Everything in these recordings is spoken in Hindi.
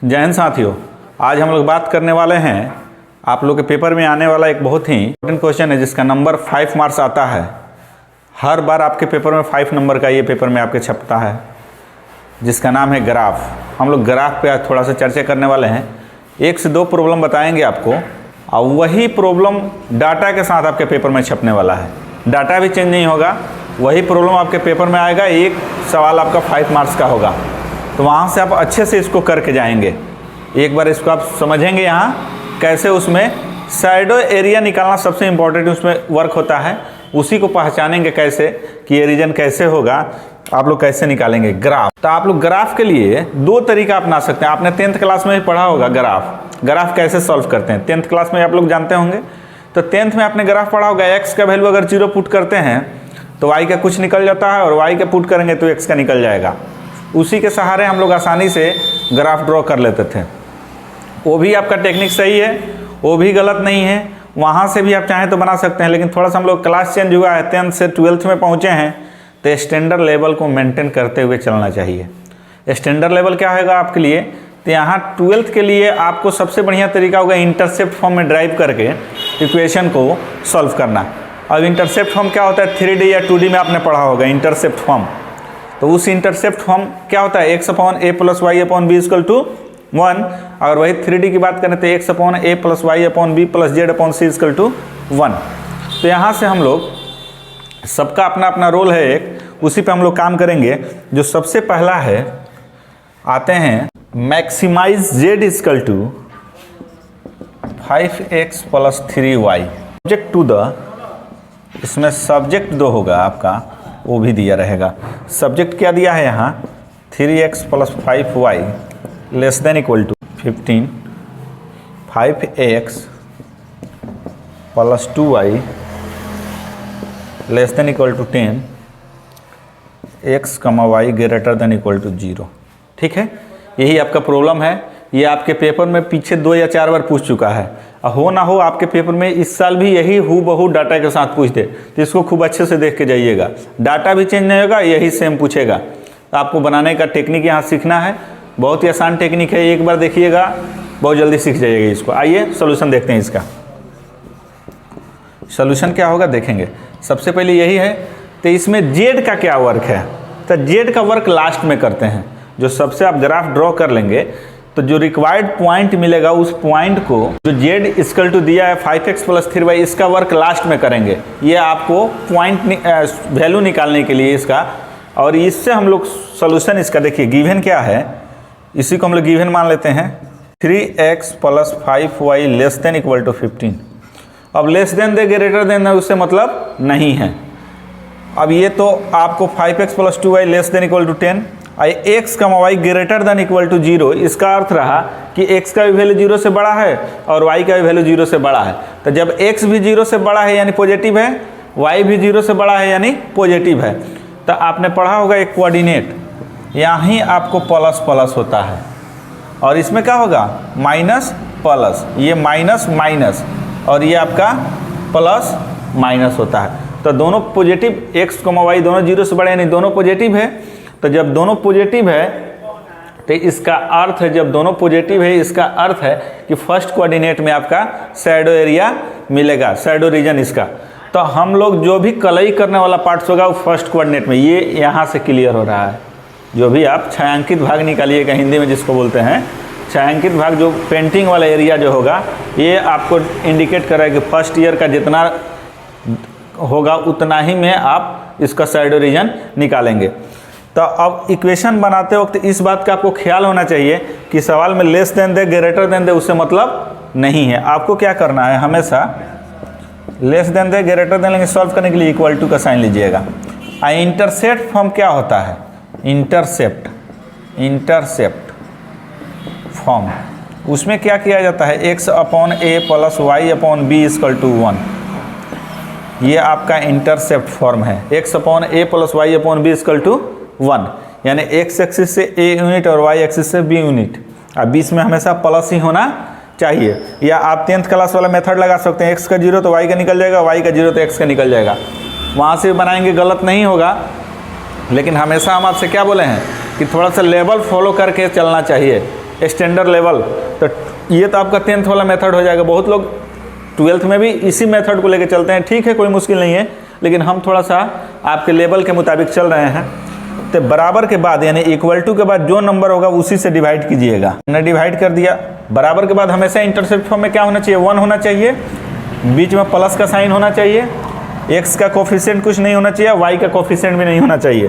जय हिंद साथियों, आज हम लोग बात करने वाले हैं आप लोग के पेपर में आने वाला एक बहुत ही इंपॉर्टेंट क्वेश्चन है जिसका नंबर 5 मार्क्स आता है। हर बार आपके पेपर में 5 नंबर का ये पेपर में आपके छपता है, जिसका नाम है ग्राफ। हम लोग ग्राफ पे आज थोड़ा सा चर्चा करने वाले हैं। 1 से 2 प्रॉब्लम बताएंगे आपको और वही प्रॉब्लम डाटा के साथ आपके पेपर में छपने वाला है। डाटा भी चेंज नहीं होगा, वही प्रॉब्लम आपके पेपर में आएगा। एक सवाल आपका 5 मार्क्स का होगा, तो वहाँ से आप अच्छे से इसको करके जाएंगे। एक बार इसको आप समझेंगे यहाँ कैसे उसमें शैडो एरिया निकालना सबसे इम्पोर्टेंट उसमें वर्क होता है। उसी को पहचानेंगे कैसे कि ये रीजन कैसे होगा, आप लोग कैसे निकालेंगे ग्राफ। तो आप लोग ग्राफ के लिए 2 तरीका अपना सकते हैं। आपने 10th क्लास में भी पढ़ा होगा ग्राफ कैसे सॉल्व करते हैं। 10th क्लास में आप लोग जानते होंगे। तो 10th में आपने ग्राफ पढ़ा होगा। एक्स का वैल्यू अगर 0 पुट करते हैं तो वाई का कुछ निकल जाता है, और वाई का पुट करेंगे तो एक्स का निकल जाएगा। उसी के सहारे हम लोग आसानी से ग्राफ ड्रॉ कर लेते थे। वो भी आपका टेक्निक सही है, वो भी गलत नहीं है। वहाँ से भी आप चाहें तो बना सकते हैं, लेकिन थोड़ा सा हम लोग क्लास चेंज हुआ है, 10th से 12th में पहुँचे हैं, तो स्टैंडर्ड लेवल को मेंटेन करते हुए चलना चाहिए। स्टैंडर्ड लेवल क्या होगा आपके लिए? तो यहाँ 12th के लिए आपको सबसे बढ़िया तरीका होगा इंटरसेप्ट फॉर्म में ड्राइव करके इक्वेशन को सॉल्व करना। अब इंटरसेप्ट फॉर्म क्या होता है? 3D या 2D में आपने पढ़ा होगा इंटरसेप्ट फॉर्म। तो उस इंटरसेप्ट फॉर्म क्या होता है? x upon a plus Y upon B equal to 1। अगर वही 3D की बात करें तो x upon a plus Y upon B plus Z upon C equal to 1। तो यहाँ से हम लोग सबका अपना अपना रोल है एक, उसी पे हम लोग काम करेंगे। जो सबसे पहला है, आते हैं maximize z equal to 5x plus 3y subject to the, इसमें सब्जेक्ट 2 होगा आपका, वो भी दिया रहेगा। सब्जेक्ट क्या दिया है यहाँ? 3x plus 5y less than equal to 15, 5x plus 2y less than equal to 10, x, y greater than equal to 0। ठीक है, यही आपका प्रॉब्लम है। ये आपके पेपर में पीछे 2 या 4 बार पूछ चुका है। हो ना हो आपके पेपर में इस साल भी यही हूबहू डाटा के साथ पूछ दे, तो इसको खूब अच्छे से देख के जाइएगा। डाटा भी चेंज नहीं होगा, यही सेम पूछेगा। तो आपको बनाने का टेक्निक यहाँ सीखना है। बहुत ही आसान टेक्निक है, एक बार देखिएगा बहुत जल्दी सीख जाइएगा इसको। आइए सोल्यूशन देखते हैं। इसका सोल्यूशन क्या होगा देखेंगे। सबसे पहले यही है, तो इसमें जेड का क्या वर्क है? तो जेड का वर्क लास्ट में करते हैं। जो सबसे आप ग्राफ ड्रॉ कर लेंगे तो जो रिक्वायर्ड पॉइंट मिलेगा, उस पॉइंट को जो जेड इक्वल टू दिया है 5x प्लस 3y, इसका वर्क लास्ट में करेंगे। ये आपको पॉइंट वैल्यू निकालने के लिए इसका, और इससे हम लोग सोल्यूशन इसका देखिए गिवन क्या है, इसी को हम लोग गिवन मान लेते हैं। 3x plus 5y less than equal to 15। अब लेस देन दे ग्रेटर देन है, उससे मतलब नहीं है। अब ये तो आपको 5x plus 2y less than equal to 10, x का y greater than equal to 0। इसका अर्थ रहा कि x का भी वैल्यू 0 से बड़ा है और y का भी वैल्यू 0 से बड़ा है। तो जब x भी 0 से बड़ा है यानी पॉजिटिव है, y भी 0 से बड़ा है यानी पॉजिटिव है। तो आपने पढ़ा होगा एक कोऑर्डिनेट, यहाँ आपको प्लस प्लस होता है, और इसमें क्या होगा? Minus plus. ये माइनस माइनस, और ये आपका प्लस माइनस होता है। तो दोनों पॉजिटिव, x, y दोनों 0 से बड़े यानी दोनों पॉजिटिव है। तो जब दोनों पॉजिटिव है तो इसका अर्थ है, जब दोनों पॉजिटिव है इसका अर्थ है कि फर्स्ट कोऑर्डिनेट में आपका शैडो एरिया मिलेगा, शैडो रीजन इसका। तो हम लोग जो भी कलई करने वाला पार्ट्स होगा वो फर्स्ट कोऑर्डिनेट में, ये यहाँ से क्लियर हो रहा है। जो भी आप छायांकित भाग निकालिएगा हिंदी में जिसको बोलते हैं, छायांकित भाग जो पेंटिंग वाला एरिया जो होगा, ये आपको इंडिकेट कर रहा है कि फर्स्ट ईयर का जितना होगा उतना ही में आप इसका शैडो रीजन निकालेंगे। तो अब इक्वेशन बनाते वक्त इस बात का आपको ख्याल होना चाहिए कि सवाल में लेस देन दे ग्रेटर देन दे उससे मतलब नहीं है। आपको क्या करना है, हमेशा लेस देन दे ग्रेटर देन लेंगे सॉल्व करने के लिए इक्वल टू का साइन लीजिएगा। इंटरसेप्ट फॉर्म क्या होता है? इंटरसेप्ट फॉर्म, उसमें क्या किया जाता है? x upon a plus Y upon B equal to 1। ये आपका इंटरसेप्ट फॉर्म है। x upon a plus Y upon B equal to 1, यानी x एक्सिस से a यूनिट और y एक्सिस से b यूनिट। अब बीच में हमेशा प्लस ही होना चाहिए। या आप 10th क्लास वाला मेथड लगा सकते हैं, x का 0 तो y का निकल जाएगा, y का 0 तो x का निकल जाएगा। वहाँ से बनाएंगे गलत नहीं होगा, लेकिन हमेशा हम आपसे क्या बोले हैं कि थोड़ा सा लेवल फॉलो करके चलना चाहिए। स्टैंडर्ड लेवल, तो ये तो आपका 10th वाला मेथड हो जाएगा। बहुत लोग 12th में भी इसी मेथड को लेकर चलते हैं, ठीक है, कोई मुश्किल नहीं है, लेकिन हम थोड़ा सा आपके लेवल के मुताबिक चल रहे हैं। तो बराबर के बाद यानी इक्वल टू के बाद जो नंबर होगा उसी से डिवाइड कीजिएगा। हमने डिवाइड कर दिया। बराबर के बाद हमेशा इंटरसेप्ट फॉर्म में क्या होना चाहिए, 1 होना चाहिए, बीच में प्लस का साइन होना चाहिए, x का कोफिशिएंट कुछ नहीं होना चाहिए, y का कोफिशिएंट भी नहीं होना चाहिए।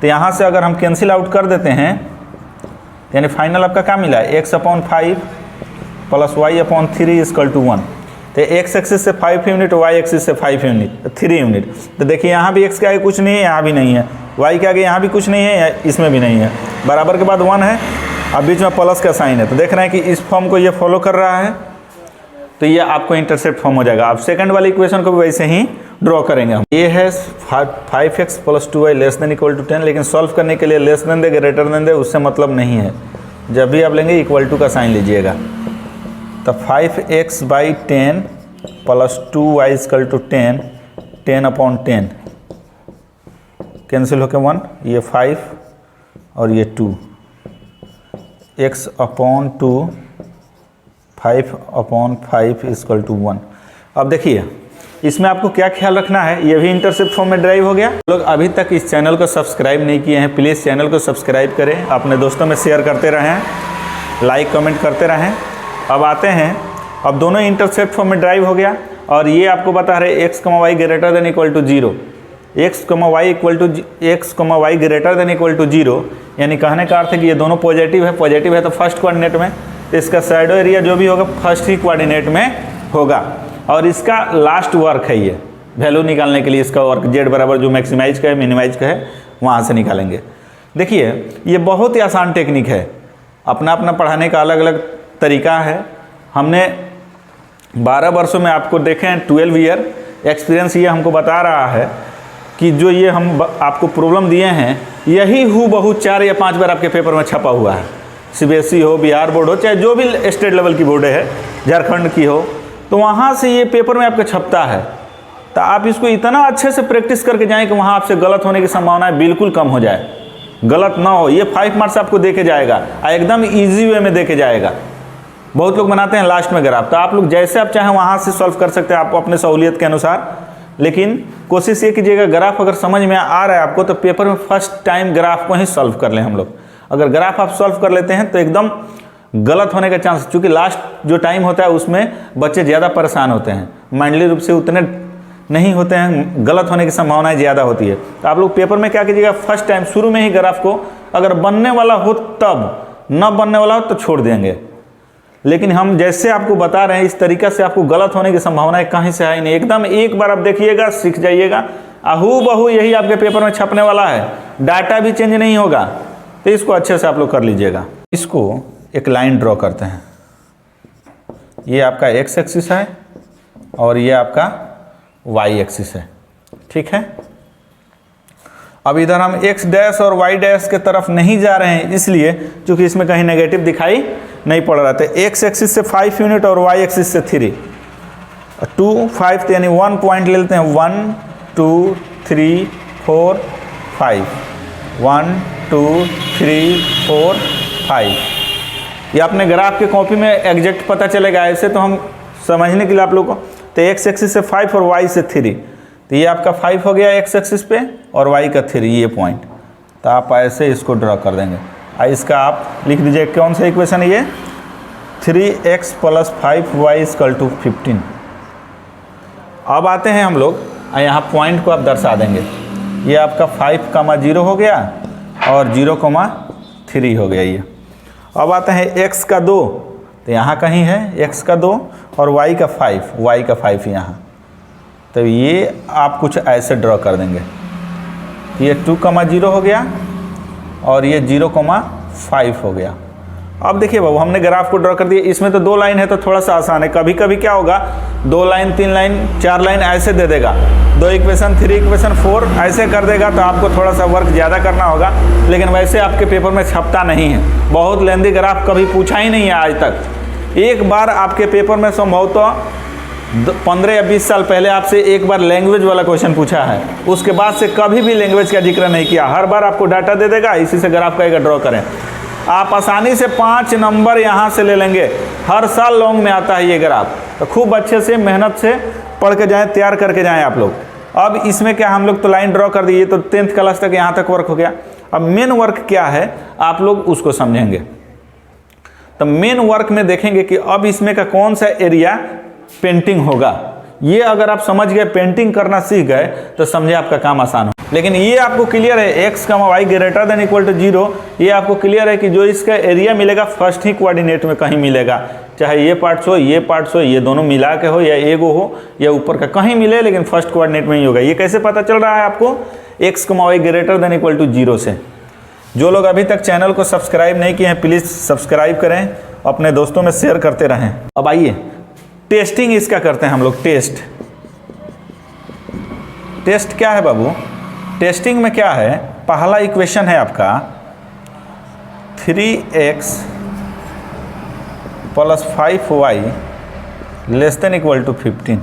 तो यहाँ से अगर हम कैंसिल आउट कर देते हैं यानी फाइनल आपका क्या मिला, x/5 plus y/3 equal to 1। तो x एक्सिस से 5 यूनिट, y एक्सिस से 5 यूनिट, 3 यूनिट। तो देखिए यहाँ भी x के आगे कुछ नहीं है, यहाँ भी नहीं है, y के आगे यहाँ भी कुछ नहीं है, इसमें भी नहीं है। बराबर के बाद 1 है, अब बीच में प्लस का साइन है। तो देख रहे हैं कि इस फॉर्म को ये फॉलो कर रहा है, तो ये आपको इंटरसेप्ट फॉर्म हो जाएगा। आप सेकंड वाली इक्वेशन को भी वैसे ही ड्रॉ करेंगे हम। ये है 5x + 2y <= 10, लेकिन सॉल्व करने के लिए लेस देन दे ग्रेटर देन दे उससे मतलब नहीं है। जब भी आप लेंगे इक्वल टू का साइन लीजिएगा। तो 5x/10 + 2y = 10, 10/10 कैंसिल होकर 1, ये 5 और ये 2, x/2 5/5 = 1। अब देखिए इसमें आपको क्या ख्याल रखना है, ये भी इंटरसेप्ट फॉर्म में ड्राइव हो गया। लोग अभी तक इस चैनल को सब्सक्राइब नहीं किए हैं, प्लीज़ चैनल को सब्सक्राइब करें, अपने दोस्तों में शेयर करते रहें, लाइक कमेंट करते रहें। अब आते हैं, अब दोनों इंटरसेप्ट फॉर्म में ड्राइव हो गया और ये आपको बता रहे x, y > 0, x, y > 0, यानी कहने का अर्थ है कि ये दोनों पॉजिटिव है तो फर्स्ट कोऑर्डिनेट में, तो इसका शैडो एरिया जो भी होगा फर्स्ट ही कोऑर्डिनेट में होगा। और इसका लास्ट वर्क है, ये वैल्यू निकालने के लिए इसका वर्क z बराबर जो मैक्सिमाइज का है मिनिमाइज का है वहाँ से निकालेंगे। देखिए ये बहुत ही आसान टेक्निक है, अपना अपना पढ़ाने का अलग अलग तरीका है। हमने 12 वर्षों में आपको देखे हैं, 12 ईयर एक्सपीरियंस ये हमको बता रहा है कि जो ये हम आपको प्रॉब्लम दिए हैं यही हूबहू 4 या 5 बार आपके पेपर में छपा हुआ है। CBSE हो, बिहार बोर्ड हो, चाहे जो भी स्टेट लेवल की बोर्ड है, झारखंड की हो, तो वहाँ से ये पेपर में आपका छपता है। तो आप इसको इतना अच्छे से प्रैक्टिस करके जाएं कि वहाँ आपसे गलत होने की संभावना बिल्कुल कम हो जाए, गलत ना हो। ये 5 मार्क्स आपको देके जाएगा, एकदम ईजी वे में देके जाएगा। बहुत लोग बनाते हैं लास्ट में ग्राफ, तो आप लोग जैसे आप चाहें वहाँ से सॉल्व कर सकते हैं, आप अपने सहूलियत के अनुसार। लेकिन कोशिश ये कीजिएगा ग्राफ अगर समझ में आ रहा है आपको तो पेपर में फर्स्ट टाइम ग्राफ को ही सॉल्व कर लें हम लोग। अगर ग्राफ आप सॉल्व कर लेते हैं तो एकदम गलत होने का चांस, क्योंकि लास्ट जो टाइम होता है उसमें बच्चे ज़्यादा परेशान होते हैं, माइंडली रूप से उतने नहीं होते हैं, गलत होने की संभावनाएं ज़्यादा होती है। तो आप लोग पेपर में क्या कीजिएगा, फर्स्ट टाइम शुरू में ही ग्राफ को अगर बनने वाला हो तब, न बनने वाला हो तो छोड़ देंगे। लेकिन हम जैसे आपको बता रहे हैं इस तरीक़ा से आपको गलत होने की संभावनाएं कहीं से है नहीं। एकदम एक बार आप देखिएगा, सीख जाइएगा, हूबहू यही आपके पेपर में छपने वाला है, डाटा भी चेंज नहीं होगा। तो इसको अच्छे से आप लोग कर लीजिएगा। इसको एक लाइन ड्रॉ करते हैं, ये आपका x एक्सिस है और ये आपका y एक्सिस है, ठीक है। अब इधर हम x डैश और y डैश के तरफ नहीं जा रहे हैं, इसलिए क्योंकि इसमें कहीं नेगेटिव दिखाई नहीं पड़ रहा था। x एक्सिस से 5 यूनिट और y एक्सिस से 3, 2, 5, यानी 1 पॉइंट ले लेते हैं। 1, 2, 3, 4, 5, 1, 2, 3, 4, 5। ये अपने ग्राफ के कॉपी में एग्जैक्ट पता चलेगा, ऐसे तो हम समझने के लिए आप लोगों को। तो x एक्सिस से 5 और y से 3, तो ये आपका 5 हो गया x एक्सिस पे और y का 3, ये पॉइंट। तो आप ऐसे इसको ड्रॉ कर देंगे। इसका आप लिख दीजिए, कौन सा इक्वेशन है ये, 3x + 5y = 15। अब आते हैं हम लोग, यहाँ पॉइंट को आप दर्शा देंगे। ये आपका 5, 0 हो गया और 0, 3 हो गया ये। अब आते हैं x का 2, तो यहाँ कहीं है x का 2 और y का 5 यहाँ। तो ये आप कुछ ऐसे ड्रॉ कर देंगे, ये 2, 0 हो गया और ये 0, 5 हो गया। अब देखिए बाबू, हमने ग्राफ को ड्रॉ कर दिया। इसमें तो 2 लाइन है तो थोड़ा सा आसान है। कभी कभी क्या होगा, 2 लाइन, 3 लाइन, 4 लाइन ऐसे दे देगा, 2 इक्वेशन, 3 इक्वेशन, 4 ऐसे कर देगा, तो आपको थोड़ा सा वर्क ज़्यादा करना होगा। लेकिन वैसे आपके पेपर में छपता नहीं है। बहुत लेंदी ग्राफ कभी पूछा ही नहीं है आज तक। एक बार आपके पेपर में संभवतः 15 या 20 साल पहले आपसे एक बार लैंग्वेज वाला क्वेश्चन पूछा है, उसके बाद से कभी भी लैंग्वेज का जिक्र नहीं किया। हर बार आपको डाटा दे देगा, इसी से ग्राफ का एक ड्रॉ करें। आप आसानी से 5 नंबर यहाँ से ले लेंगे। हर साल लॉन्ग में आता है ये ग्राफ, तो खूब अच्छे से मेहनत से पढ़ के जाएँ, तैयार करके जाएँ आप लोग। अब इसमें क्या हम लोग तो लाइन ड्रॉ कर दिए, तो 10th क्लास तक यहाँ तक वर्क हो गया। अब मेन वर्क क्या है आप लोग उसको समझेंगे। तो मेन वर्क में देखेंगे कि अब इसमें का कौन सा एरिया पेंटिंग होगा। ये अगर आप समझ गए, पेंटिंग करना सीख गए, तो समझे आपका काम आसान हो। लेकिन ये आपको क्लियर है x, y greater than equal to 0, ये आपको क्लियर है कि जो इसका एरिया मिलेगा फर्स्ट ही कोऑर्डिनेट में कहीं मिलेगा, चाहे ये पार्ट्स हो, ये पार्ट्स हो, ये दोनों मिला के हो, या एगो हो, या ऊपर का कहीं मिले, लेकिन फर्स्ट कोऑर्डिनेट में ही होगा। ये कैसे पता चल रहा है आपको? x, y greater than equal to 0 से। जो लोग अभी तक चैनल को सब्सक्राइब नहीं किए हैं, प्लीज़ सब्सक्राइब करें, अपने दोस्तों में शेयर करते रहें। अब आइए टेस्टिंग इसका करते हैं हम लोग। टेस्ट क्या है बाबू? टेस्टिंग में क्या है? पहला इक्वेशन है आपका 3x + 5y less than equal to 15,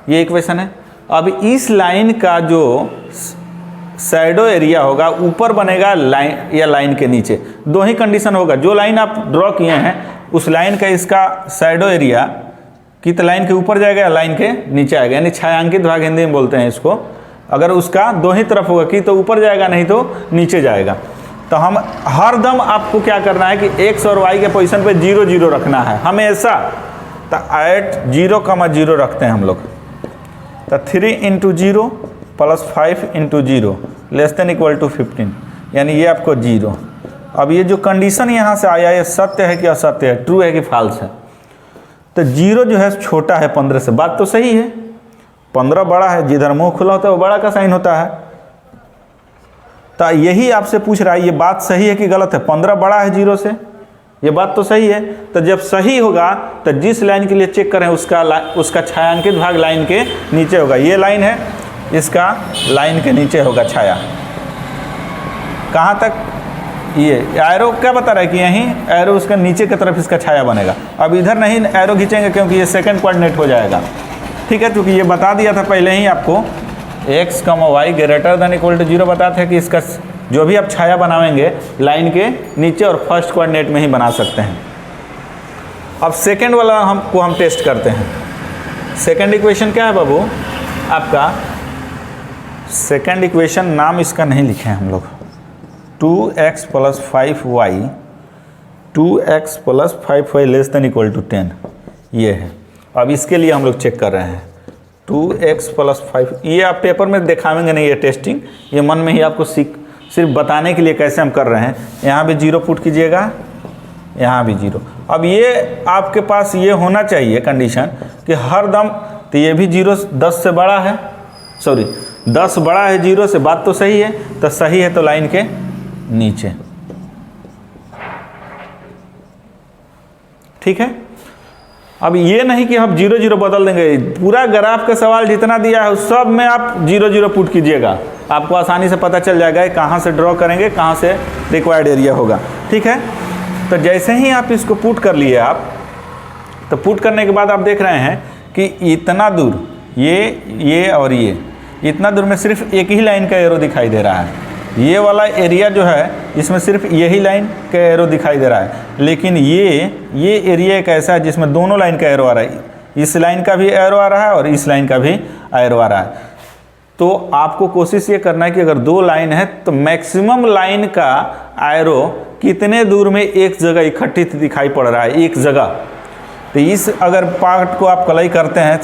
ये इक्वेशन है। अब इस लाइन का जो शैडो एरिया होगा ऊपर बनेगा लाइन या लाइन के नीचे, दो ही कंडीशन होगा। जो लाइन आप ड्रॉ किए हैं उस लाइन का इसका शैडो एरिया कित लाइन के ऊपर जाएगा या लाइन के नीचे आएगा, यानी छायांकित भाग हिंदी में बोलते हैं इसको। अगर उसका दो ही तरफ होगा कि तो ऊपर जाएगा, नहीं तो नीचे जाएगा। तो हम हर दम आपको क्या करना है कि x और y के पोजीशन पे 0 0 रखना है हमेशा। तो एट 0, 0 रखते हैं हम लोग। तो 3 × 0 + 5 × 0 लेस देन इक्वल टू 15, यानी ये आपको 0। अब ये जो कंडीशन यहाँ से आया ये सत्य है कि असत्य है, ट्रू है कि फॉल्स है? तो 0 जो है छोटा है 15 से, बात तो सही है। 15 बड़ा है, जिधर मुंह खुला होता है वो बड़ा का साइन होता है। तो यही आपसे पूछ रहा है ये बात सही है कि गलत है? 15 बड़ा है 0 से, ये बात तो सही है। तो जब सही होगा तो जिस लाइन के लिए चेक करें उसका छायांकित भाग लाइन के नीचे होगा। ये लाइन है, इसका लाइन के नीचे होगा छाया। कहाँ तक? ये एरो क्या बता रहा है कि यहीं एरो उसका नीचे की तरफ इसका छाया बनेगा। अब इधर नहीं एरो खींचेंगे क्योंकि ये सेकंड कोऑर्डिनेट हो जाएगा, ठीक है? क्योंकि ये बता दिया था पहले ही आपको, x, y greater than equal to 0 बताते हैं कि इसका जो भी आप छाया बनाएंगे लाइन के नीचे और फर्स्ट कोऑर्डिनेट में ही बना सकते हैं। अब सेकंड वाला हम टेस्ट करते हैं। सेकंड इक्वेशन क्या है बाबू आपका? सेकंड इक्वेशन नाम इसका नहीं लिखे हैं हम लोग। 2x + 5y 2x + 5y less than equal to 10, ये है। अब इसके लिए हम लोग चेक कर रहे हैं 2x + 5। ये आप पेपर में दिखाएंगे नहीं, ये टेस्टिंग, ये मन में ही आपको सिर्फ बताने के लिए कैसे हम कर रहे हैं। यहाँ भी 0 पुट कीजिएगा, यहाँ भी 0। अब ये आपके पास ये होना चाहिए कंडीशन कि हर दम, तो ये भी 0 10 से बड़ा है, सॉरी 10 बड़ा है 0 से, बात तो सही है। तो सही है तो लाइन के नीचे, ठीक है? अब ये नहीं कि हम 0 0 बदल देंगे, पूरा ग्राफ का सवाल जितना दिया है उस सब में आप 0 0 पुट कीजिएगा, आपको आसानी से पता चल जाएगा कहाँ से ड्रॉ करेंगे, कहाँ से रिक्वायर्ड एरिया होगा, ठीक है? तो जैसे ही आप इसको पुट कर लिए आप, तो पुट करने के बाद आप देख रहे हैं कि इतना दूर ये और ये इतना दूर में सिर्फ एक ही लाइन का एरो दिखाई दे रहा है। ये वाला एरिया जो है इसमें सिर्फ यही लाइन का एरो दिखाई दे रहा है। लेकिन ये एरिया एक ऐसा है जिसमें दोनों लाइन का एरो आ रहा है, इस लाइन का भी एरो आ रहा है और इस लाइन का भी एरो आ रहा है। तो आपको कोशिश ये करना है कि अगर 2 लाइन है तो मैक्सिमम लाइन का एरो कितने दूर में एक जगह इकट्ठित दिखाई पड़ रहा है, एक जगह। तो इस अगर पार्ट को आप कलाई करते हैं,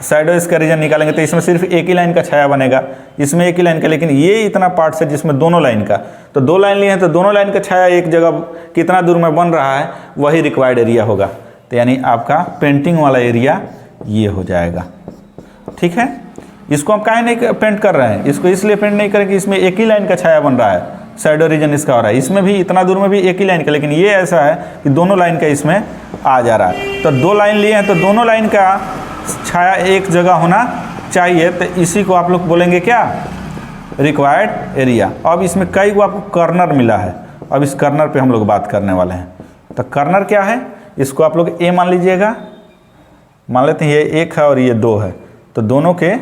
शैडो इसका रीजन निकालेंगे, तो इसमें सिर्फ एक ही लाइन का छाया बनेगा, इसमें एक ही लाइन का। लेकिन ये इतना पार्ट है जिसमें दोनों लाइन का, तो 2 लाइन लिए हैं तो दोनों लाइन का छाया एक जगह कितना दूर में बन रहा है, वही रिक्वायर्ड एरिया होगा। तो यानी आपका पेंटिंग वाला एरिया ये हो जाएगा, ठीक है? इसको हम काहे नहीं पेंट कर रहे हैं? इसको इसलिए पेंट नहीं करें कि इसमें एक ही लाइन का छाया बन रहा है, शैडो रीजन इसका हो रहा है। इसमें भी इतना दूर में भी एक ही लाइन का, लेकिन ये ऐसा है कि दोनों लाइन का इसमें आ जा रहा है। तो 2 लाइन लिए हैं तो दोनों लाइन का छाया एक जगह होना चाहिए। तो इसी को आप लोग बोलेंगे क्या? Required area. अब इसमें कई को आपको कर्नर मिला है, अब इस कर्नर पे हम लोग बात करने वाले हैं। तो कर्नर क्या है? इसको आप लोग ए मान लीजिएगा, मान लेते हैं ये 1 है और ये 2 है, तो दोनों के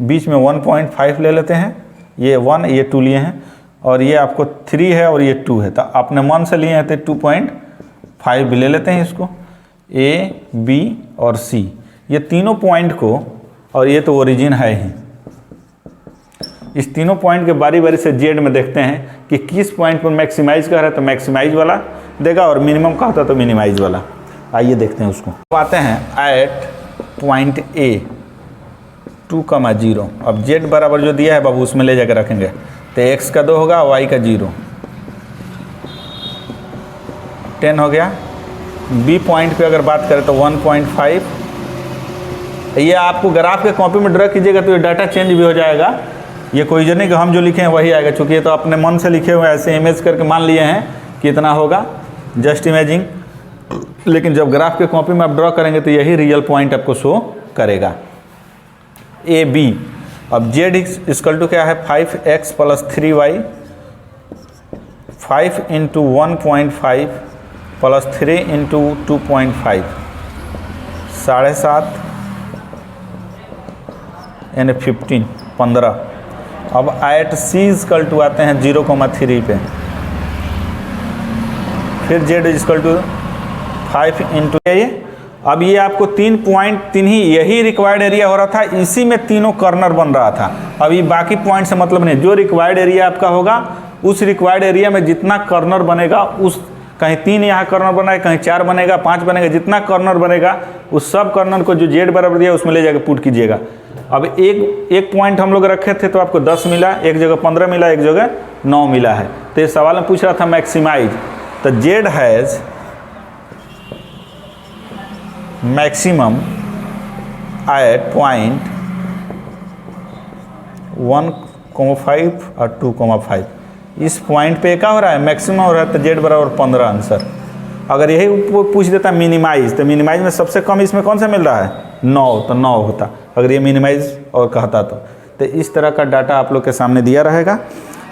बीच में 1.5 ले लेते हैं। ये 1 ये 2 लिए हैं, और ये आपको 3 है और ये 2 है, तो आपने मन से लिए हैं तो 2.5 भी ले लेते हैं इसको। A, B और C, ये तीनों पॉइंट को, और ये तो ओरिजिन है ही, इस तीनों पॉइंट के बारी बारी से जेड में देखते हैं कि किस पॉइंट पर मैक्सिमाइज कर रहा है तो मैक्सिमाइज वाला देगा, और मिनिमम का होता तो मिनिमाइज वाला। आइए देखते हैं उसको। अब आते हैं एट पॉइंट A 2,0। अब जेड बराबर जो दिया है बाबू उसमें ले जाकर रखेंगे, तो x का 2 होगा, y का 0, 10 हो गया। B पॉइंट पे अगर बात करें तो 1.5। ये आपको ग्राफ के कॉपी में ड्रा कीजिएगा तो ये डाटा चेंज भी हो जाएगा, ये कोई जो नहीं कि हम जो लिखे हैं वही आएगा, चूँकि ये तो अपने मन से लिखे हुए ऐसे इमेज करके मान लिए हैं कि इतना होगा, जस्ट इमेजिंग। लेकिन जब ग्राफ के कॉपी में आप ड्रॉ करेंगे तो यही रियल पॉइंट आपको शो करेगा। ए बी, अब जेड इक्वल टू क्या है 5x + 3y, 5 × 1.5 + 3 × 2.5, 7.5 यानी 15। अब एट सी इक्वल टू आते हैं 0,3 पे, फिर जेड इक्वल टू 5 × ये। अब ये आपको 3.3 ही यही रिक्वायर्ड एरिया हो रहा था, इसी में तीनों कॉर्नर बन रहा था। अब ये बाकी पॉइंट से मतलब नहीं, जो रिक्वायर्ड एरिया आपका होगा उस रिक्वायर्ड एरिया में जितना कॉर्नर बनेगा, उस कहीं 3 यहाँ कॉर्नर बना है, कहीं 4 बनेगा, 5 बनेगा, जितना कॉर्नर बनेगा उस सब कॉर्नर को जो जेड बराबर दिया उसमें ले जाकर पुट कीजिएगा। अब एक पॉइंट हम लोग रखे थे तो आपको 10 मिला, एक जगह 15 मिला, एक जगह 9 मिला है। तो ये सवाल में पूछ रहा था मैक्सिमाइज, तो Z has maximum at point 1,5 और 2,5। इस पॉइंट पे क्या हो रहा है, मैक्सिमम हो रहा है, तो जेड बराबर 15 आंसर। अगर यही पूछ देता मिनिमाइज, तो मिनिमाइज में सबसे कम इसमें कौन सा मिल रहा है 9, तो 9 होता अगर ये मिनिमाइज और कहता तो इस तरह का डाटा आप लोग के सामने दिया रहेगा।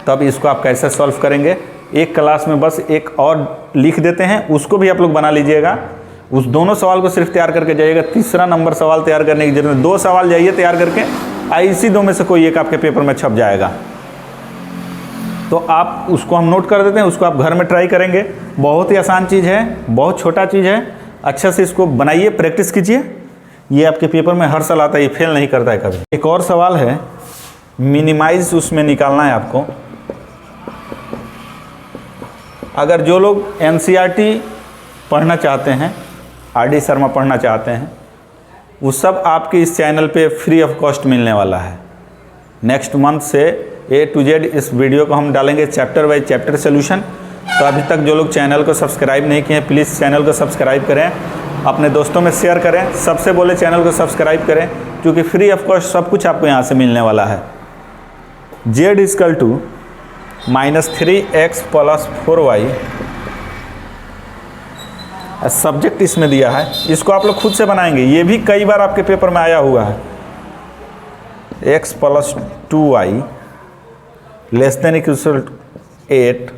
तब इसको आप कैसे सॉल्व करेंगे, एक क्लास में बस एक और लिख देते हैं, उसको भी आप लोग बना लीजिएगा। उस दोनों सवाल को सिर्फ तैयार करके जाइएगा, तीसरा नंबर सवाल तैयार करने की जरूरत नहीं, 2 सवाल जाइए तैयार करके, इसी 2 में से कोई एक आपके पेपर में छप जाएगा। तो आप उसको हम नोट कर देते हैं, उसको आप घर में ट्राई करेंगे। बहुत ही आसान चीज़ है, बहुत छोटा चीज़ है, अच्छे से इसको बनाइए, प्रैक्टिस कीजिए। ये आपके पेपर में हर साल आता है, ये फेल नहीं करता है कभी। एक और सवाल है, मिनिमाइज उसमें निकालना है आपको। अगर जो लोग NCERT पढ़ना चाहते हैं, RD शर्मा पढ़ना चाहते हैं, वो सब आपके इस चैनल पे फ्री ऑफ कॉस्ट मिलने वाला है। नेक्स्ट मंथ से A to Z इस वीडियो को हम डालेंगे चैप्टर बाय चैप्टर सोल्यूशन। तो अभी तक जो लोग चैनल को सब्सक्राइब नहीं किए हैं, प्लीज़ चैनल को सब्सक्राइब करें, अपने दोस्तों में शेयर करें, सबसे बोले चैनल को सब्सक्राइब करें, क्योंकि फ्री ऑफ कॉस्ट सब कुछ आपको यहाँ से मिलने वाला है। Z equal to -3x + 4y, subject इसमें दिया है, इसको आप लोग खुद से बनाएंगे, ये भी कई बार आपके पेपर में आया हुआ है। x + 2y <= 8,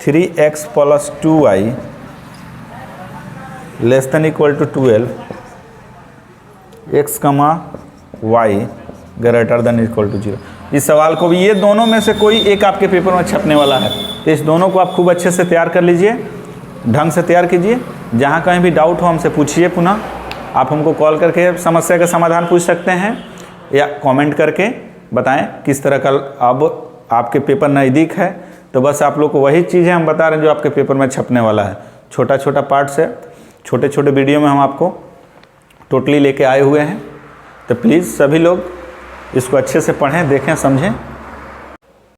3x + 2y <= 12, x, y > 0। इस सवाल को भी, ये दोनों में से कोई एक आपके पेपर में छपने वाला है, तो इस दोनों को आप खूब अच्छे से तैयार कर लीजिए, ढंग से तैयार कीजिए। जहाँ कहीं भी डाउट हो हमसे पूछिए, पुनः आप हमको कॉल करके समस्या का समाधान पूछ सकते हैं, या कमेंट करके बताएं किस तरह का अब आपके पेपर नज़दीक है। तो बस आप लोग को वही चीज़ें हम बता रहे हैं जो आपके पेपर में छपने वाला है। छोटा छोटा पार्ट से छोटे छोटे वीडियो में हम आपको टोटली लेके आए हुए हैं। तो प्लीज़ सभी लोग इसको अच्छे से पढ़ें, देखें, समझें